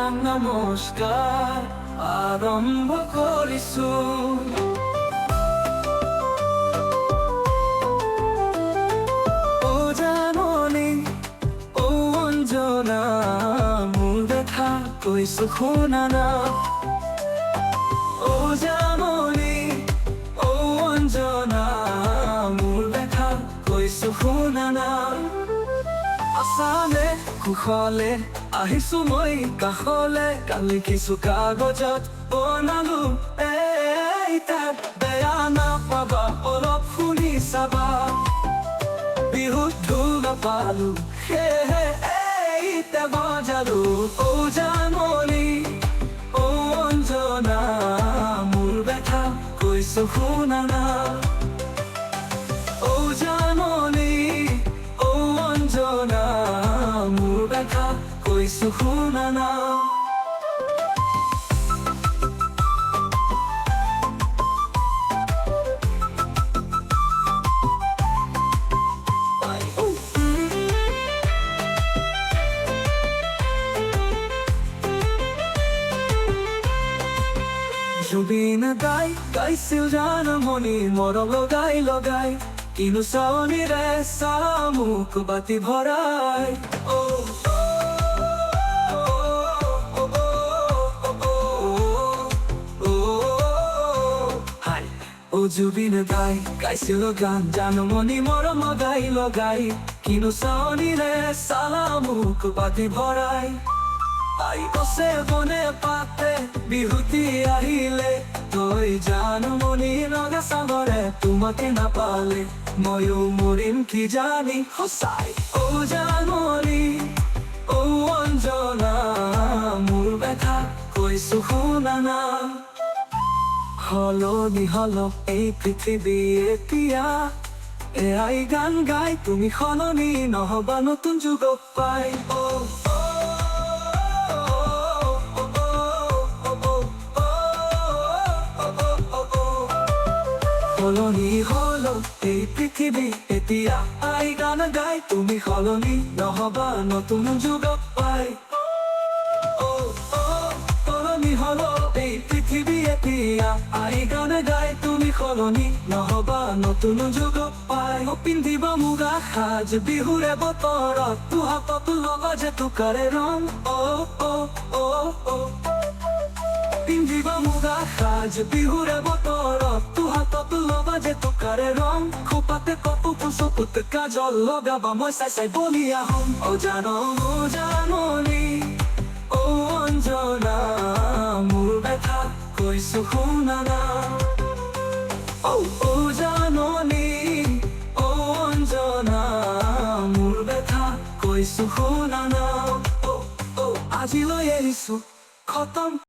নমস্কাৰ আৰম্ভ কৰিছো। ও জাননী ও অঞ্জনা মোৰ দেখা কৈছো শুনা না। ও জাননী ও অঞ্জনা মোৰ দেখা কৈছো শুনা না। আছানে কুশলে আহিছো মই কাষলে, কালি কিছু কাগজত বনালো তাত বেয়া নাপাবা অলপ শুনি চাবা। বিহুত ঢোল নাপালো সেয়েহে এইতে বজালো। ও জাননী ও অঞ্জনা মোৰ ব্যথা কৈছো শুনা না। ও জাননী ও অঞ্জনা মোৰ ব্যথা কৈছো শুনা না। জুবিন দাই গাইছিল জানমণি মৰম লগাই লগাই, কিনো চাৱনিৰে চামুক বাতি ভৰাই। ও জুবিন দাই গাইছিল গান জানমণি মৰম লগাই লগাই, কিনো চাৱনিৰে চামুক বাতি ভৰাই। আই গছে বনে পাতে বিহুতি আহিলে, তই জানমণি ৰঙা চাঙৰে তোমাকে নাপালে ময়ো মৰিম কি জানি সঁচাই। ও জানমণি ও অঞ্জনা মোৰ ব্যথা কৈছো শুনা না। সলনি হল এই পৃথিৱী এতিয়া, এয়াই গান গাই তুমি সলনি নহবা নতুন যুগক পাই। সলনি হল এই পৃথিৱী এতিয়া, আই গান গাই তুমি সলনি নহবা নতুন যুগক পাই। সলনি হল এই পৃথিৱী এতিয়া, আই গান গাই তুমি সলনি নহবা নতুন যুগক পাই। পিন্ধিবা মুগা সাজ বিহুৰে বতৰত, তোহাতত লগা যে টুকাৰে ৰং। পিন্ধিবা মুগা সাজ বিহুৰে বতৰত, তোহাতত লগা যে টুকাৰে ৰং। খোপাতে কপোৰ চকুত কাজল লগাবা মই চাই চাই বলিয়া হম। ও জাননী ও অঞ্জনা মোৰ ব্যথা কৈছো শুনা না। ও জাননী ও অঞ্জনা মোৰ ব্যথা কৈছো শুনা না। আজিলৈ এৰিছো খতম।